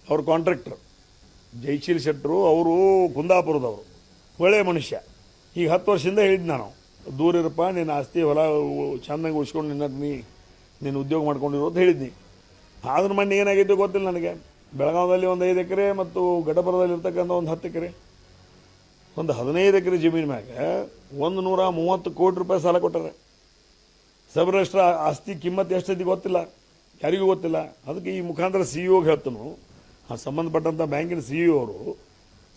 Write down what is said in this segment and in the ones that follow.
ಅವ್ರ ಕಾಂಟ್ರಾಕ್ಟರ್ ಜೈಶೀಲ್ ಶೆಟ್ಟರು, ಅವರು ಕುಂದಾಪುರದವರು, ಒಳ್ಳೆಯ ಮನುಷ್ಯ. ಈಗ 10 ವರ್ಷದಿಂದ ಹೇಳಿದ್ದು ನಾನು, ದೂರ ಇರಪ್ಪ, ನಿನ್ನ ಆಸ್ತಿ ಹೊಲ ಚೆಂದಾಗಿ ಉಳಿಸ್ಕೊಂಡು ನೀನು ಉದ್ಯೋಗ ಮಾಡ್ಕೊಂಡಿರೋ ಅಂತ ಹೇಳಿದ್ನಿ. ಆದ್ರ ಮಣ್ಣು ಏನಾಗಿದ್ದು ಗೊತ್ತಿಲ್ಲ ನನಗೆ. ಬೆಳಗಾವದಲ್ಲಿ ಒಂದು 5 ಎಕರೆ ಮತ್ತು ಗಡಪುರದಲ್ಲಿ ಇರ್ತಕ್ಕಂಥ ಒಂದು 10 ಎಕರೆ, ಒಂದು 15 ಎಕರೆ ಜಮೀನು ಮ್ಯಾಗ 130 ಕೋಟಿ ರೂಪಾಯಿ ಸಾಲ ಕೊಟ್ಟಾರೆ. ಸಬ್ ರಿಜಿಸ್ಟ್ರ್ ಆಸ್ತಿ ಕಿಮ್ಮತ್ತು ಎಷ್ಟೈತಿ ಗೊತ್ತಿಲ್ಲ, ಯಾರಿಗೂ ಗೊತ್ತಿಲ್ಲ. ಅದಕ್ಕೆ ಈ ಮುಖಾಂತರ CEO ಹೇಳ್ತನು, ಆ ಸಂಬಂಧಪಟ್ಟಂಥ ಬ್ಯಾಂಕಿನ CEO ಅವರು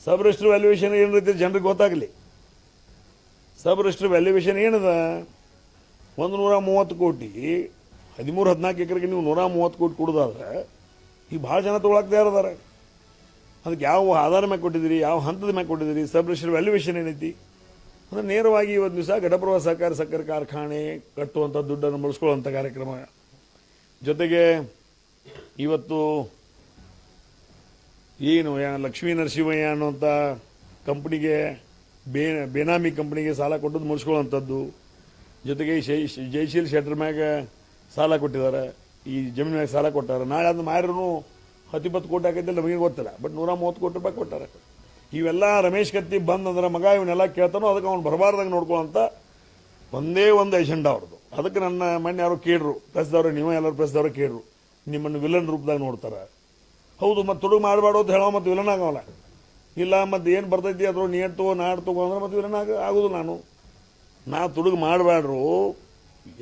ಸಬ್ ರಿಜಿಸ್ಟ್ರ್ ವ್ಯಾಲ್ಯೂಯೇಷನ್ ಏನು ರೀತಿ ಜನರಿಗೆ ಗೊತ್ತಾಗಲಿ. ಸಬ್ ರಿಜಿಸ್ಟ್ರ್ ವ್ಯಾಲ್ಯೂಯೇಷನ್ ಏನದ, 130 ಕೋಟಿ 13-14 ಎಕರೆಗೆ ನೀವು 130 ಕೋಟಿ ಕೊಡೋದಾದ್ರೆ ಈಗ ಭಾಳ ಜನ ತೊಗೊಳಕ್ತಾ ಇರೋದಾರೆ. ಅದಕ್ಕೆ ಯಾವ ಆಧಾರ ಮ್ಯಾಗ ಕೊಟ್ಟಿದ್ದೀರಿ, ಯಾವ ಹಂತದ ಮ್ಯಾಗ ಕೊಟ್ಟಿದ್ದೀರಿ, ಸಬ್ ರಿಜಿಸ್ಟ್ರ್ ವ್ಯಾಲ್ಯೂಯೇಷನ್ ಏನೈತಿ ಅಂದರೆ ನೇರವಾಗಿ ಇವತ್ತು ದಿವಸ ಘಟಪ್ರಭಾ ಸಹಕಾರಿ ಸಕ್ಕರೆ ಕಾರ್ಖಾನೆ ಕಟ್ಟುವಂಥ ದುಡ್ಡನ್ನು ಬಳಸ್ಕೊಳ್ಳುವಂಥ ಕಾರ್ಯಕ್ರಮ. ಜೊತೆಗೆ ಇವತ್ತು ಏನು ಲಕ್ಷ್ಮೀ ನರಸಿಂಹಯ್ಯ ಅನ್ನುವಂಥ ಕಂಪ್ನಿಗೆ ಬೇನಾಮಿ ಕಂಪ್ನಿಗೆ ಸಾಲ ಕೊಟ್ಟದ್ದು ಮುಗಿಸ್ಕೊಳ್ಳುವಂಥದ್ದು. ಜೊತೆಗೆ ಜೈಶೀಲ್ ಶೆಟ್ಟರ್ ಮ್ಯಾಗ ಸಾಲ ಕೊಟ್ಟಿದ್ದಾರೆ, ಈ ಜಮೀನು ಮ್ಯಾಗ ಸಾಲ ಕೊಟ್ಟಾರೆ. ನಾಳೆ ಅದು ಮಾರ್ರೂ 10-20 ಕೋಟಿ ಆಕೈತಿಲ್ಲ ನಮಗೆ ಗೊತ್ತಿಲ್ಲ, ಬಟ್ 130 ಕೋಟಿ ರೂಪಾಯಿ ಕೊಟ್ಟಾರೆ. ಇವೆಲ್ಲ ರಮೇಶ್ ಕತ್ತಿ ಬಂದಂದ್ರೆ ಮಗ ಇವನ್ನೆಲ್ಲ ಕೇಳ್ತಾನೋ, ಅದಕ್ಕೆ ಅವ್ನು ಬರಬಾರ್ದಂಗೆ ನೋಡ್ಕೊಳ್ಳೋಂಥ ಒಂದೇ ಒಂದು ಎಜೆಂಡಾ ಅವ್ರದ್ದು. ಅದಕ್ಕೆ ನನ್ನ ಮೊನ್ನೆ ಯಾರು ಕೇಳ್ರು, ಪ್ರೆಸ್ದವ್ರು, ನೀವು ಎಲ್ಲರೂ ಪ್ರೆಸ್ದವ್ರು ಕೇಳ್ರು, ನಿಮ್ಮನ್ನು ವಿಲನ್ ರೂಪದಾಗ ನೋಡ್ತಾರೆ. ಹೌದು, ಮತ್ತು ತುಡುಗು ಮಾಡಬಾರ್ದು ಅಂತ ಹೇಳೋ, ಮತ್ತು ವಿಲನ್ ಆಗೋಲ್ಲ. ಇಲ್ಲ ಮತ್ತು ಏನು ಬರ್ತೈತಿ ಅದ್ರ ನೀರು ತಗೋ ನಾಡು ತಗೋ ಅಂದ್ರೆ ಮತ್ತು ವಿಲನ್ ಆಗೋದು ನಾ ತುಡುಗು ಮಾಡಬೇಡ್ರು.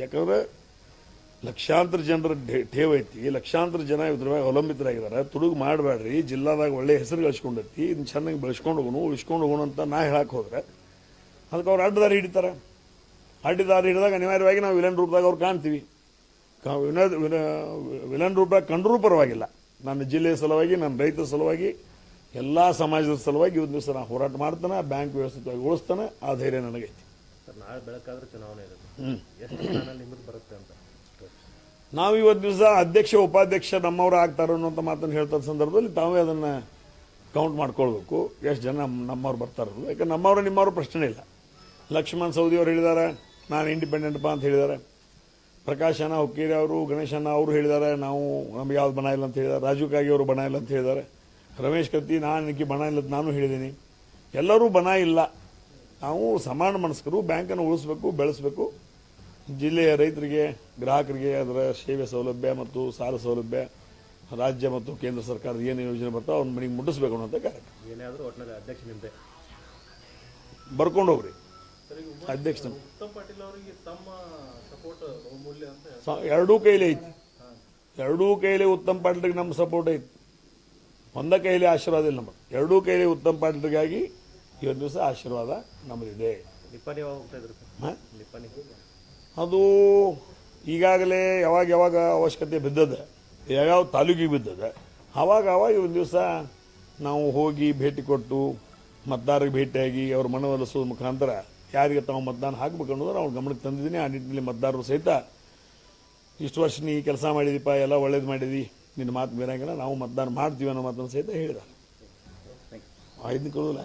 ಯಾಕಂದ್ರೆ ಲಕ್ಷಾಂತರ ಜನರ ಠೇವ್ ಐತಿ, ಲಕ್ಷಾಂತರ ಜನ ಇದ್ರ ಮ್ಯಾಗ ಅವಲಂಬಿತರಾಗಿದ್ದಾರೆ. ತುಡುಗು ಮಾಡಬೇಡ್ರಿ, ಜಿಲ್ಲಾದಾಗ ಒಳ್ಳೆ ಹೆಸರು ಗಳಿಸ್ಕೊಂಡೈತಿ, ಇದನ್ನ ಚೆನ್ನಾಗಿ ಬೆಳೆಸ್ಕೊಂಡು ಹೋಗೋಣ, ಉಳಿಸ್ಕೊಂಡು ಹೋಗೋಣ ಅಂತ ನಾ ಹೇಳಕ್ಕೆ ಹೋದ್ರೆ ಅದಕ್ಕೆ ಅವ್ರು ಅಡ್ಡದಾರಿ ಹಿಡಿತಾರೆ. ಅಡ್ಡದಾರಿ ಹಿಡಿದಾಗ ಅನಿವಾರ್ಯವಾಗಿ ನಾವು ವಿಲನ್ ರೂಪದಾಗ ಅವ್ರು ಕಾಣ್ತೀವಿ. ವಿಲನ್ ರೂಪದಾಗ ಕಂಡರೂ ಪರವಾಗಿಲ್ಲ. ನನ್ನ ಜಿಲ್ಲೆಯ ಸಲುವಾಗಿ, ನನ್ನ ರೈತರ ಸಲುವಾಗಿ, ಎಲ್ಲ ಸಮಾಜದ ಸಲುವಾಗಿ ಇವತ್ತು ದಿವಸ ನಾನು ಹೋರಾಟ ಮಾಡ್ತಾನೆ, ಬ್ಯಾಂಕ್ ವ್ಯವಸ್ಥಿತವಾಗಿ ಉಳಿಸ್ತಾನೆ. ಆ ಧೈರ್ಯ ನನಗೈತಿ. ನಾಳೆ ಬೆಳಕಾದ್ರೆ ಚುನಾವಣೆ ಬರುತ್ತೆ ಅಂತ ನಾವು ಇವತ್ತು ದಿವಸ ಅಧ್ಯಕ್ಷ ಉಪಾಧ್ಯಕ್ಷ ನಮ್ಮವರು ಆಗ್ತಾರೆ ಅನ್ನೋಂಥ ಮಾತನ್ನು ಹೇಳ್ತಾ ಸಂದರ್ಭದಲ್ಲಿ ತಾವೇ ಅದನ್ನು ಕೌಂಟ್ ಮಾಡ್ಕೊಳ್ಬೇಕು, ಎಷ್ಟು ಜನ ನಮ್ಮವ್ರು ಬರ್ತಾರದು. ಯಾಕಂದ್ರೆ ನಮ್ಮವರು ನಿಮ್ಮವರು ಪ್ರಶ್ನೆ ಇಲ್ಲ. ಲಕ್ಷ್ಮಣ್ ಸವದಿ ಅವರು ಹೇಳಿದ್ದಾರೆ ನಾನು ಇಂಡಿಪೆಂಡೆಂಟ್ಪ ಅಂತ ಹೇಳಿದ್ದಾರೆ. ಪ್ರಕಾಶ್ ಅಣ್ಣ ಹುಕ್ಕೇರಿ ಅವರು, ಗಣೇಶ್ ಅಣ್ಣ ಅವರು ಹೇಳಿದ್ದಾರೆ ನಾವು ನಮ್ಗೆ ಯಾವ್ದು ಬಣ ಇಲ್ಲ ಅಂತ ಹೇಳಿದ್ದಾರೆ. ರಾಜು ಕಾಗಿ ಅವರು ಬಣ ಇಲ್ಲ ಅಂತ ಹೇಳಿದ್ದಾರೆ. ರಮೇಶ್ ಕತ್ತಿ ನಾನು ಬಣ ಇಲ್ಲ ಅಂತ ನಾನು ಹೇಳಿದ್ದೀನಿ. ಎಲ್ಲರೂ ಬಣ ಇಲ್ಲ, ನಾವು ಸಮಾನ ಮನಸ್ಕರು. ಬ್ಯಾಂಕನ್ನು ಉಳಿಸ್ಬೇಕು, ಬೆಳೆಸಬೇಕು. ಜಿಲ್ಲೆಯ ರೈತರಿಗೆ, ಗ್ರಾಹಕರಿಗೆ ಅದರ ಸೇವೆ ಸೌಲಭ್ಯ ಮತ್ತು ಸಾಲ ಸೌಲಭ್ಯ ರಾಜ್ಯ ಮತ್ತು ಕೇಂದ್ರ ಸರ್ಕಾರದ ಏನು ಯೋಜನೆ ಬರ್ತಾವೆ ಅವ್ನ ಮನೆಗೆ ಮುಟ್ಟಿಸ್ಬೇಕು ಅನ್ನೋಂಥ ಕಾರ್ಯಕ್ರಮ. ಏನಾದರೂ ಒಟ್ಟಿನಲ್ಲಿ ಅಧ್ಯಕ್ಷ ನಿಂದೆ ಬರ್ಕೊಂಡು ಹೋಗ್ರಿ. ಅಧ್ಯಕ್ಷ ಉತ್ತಮ್ ಪಾಟೀಲ್ ಅವರಿಗೆ ತಮ್ಮ ಸಪೋರ್ಟ್ ಬಹುಮೂಲ್ಯ ಅಂತ ಎರಡೂ ಕೈಲಿ ಐತಿ. ಎರಡೂ ಕೈಲಿ ಉತ್ತಮ್ ಪಾಟೀಲ್ಗೆ ನಮ್ಮ ಸಪೋರ್ಟ್ ಐತಿ. ಒಂದ ಕೈಲಿ ಆಶೀರ್ವಾದ ಇಲ್ಲ ನಮಗೆ. ಎರಡೂ ಕೈಲಿ ಉತ್ತಮ್ ಪಾಟೀಲ್ಗಾಗಿ ಇವತ್ತು ದಿವಸ ಆಶೀರ್ವಾದ ನಮ್ಮದಿದೆ. ನಿಪ್ಪಾಣಿ ಹೋಗ್ತಾ ಇದ್ರು ನಿಪ್ಪಾಣಿ ಅದು ಈಗಾಗಲೇ ಯಾವಾಗ ಅವಶ್ಯಕತೆ ಬಿದ್ದದ, ಯಾವ್ಯಾವ ತಾಲೂಕಿಗೆ ಬಿದ್ದದ, ಆವಾಗ ಒಂದು ದಿವಸ ನಾವು ಹೋಗಿ ಭೇಟಿ ಕೊಟ್ಟು ಮತದಾರರಿಗೆ ಭೇಟಿಯಾಗಿ ಅವ್ರ ಮನವೊಲಿಸೋದ ಮುಖಾಂತರ ಯಾರಿಗೆ ತಾವು ಮತದಾನ ಹಾಕಬೇಕು ಅನ್ನೋದ್ರೆ ಅವ್ರ ಗಮನಕ್ಕೆ ತಂದಿದ್ದೀನಿ. ಆ ನಿಟ್ಟಿನಲ್ಲಿ ಮತದಾರರು ಸಹಿತ ಇಷ್ಟು ವರ್ಷ ನೀ ಕೆಲಸ ಮಾಡಿದೀಪ, ಎಲ್ಲ ಒಳ್ಳೇದು ಮಾಡಿದಿ, ನಿನ್ನ ಮಾತು ಬೇರಂಗಿಲ್ಲ, ನಾವು ಮತದಾನ ಮಾಡ್ತೀವಿ ಅನ್ನೋ ಮಾತನ್ನು ಸಹಿತ ಹೇಳಿದ್ದಾರೆ. 5 ಕೊಡೋಲ್ಲ.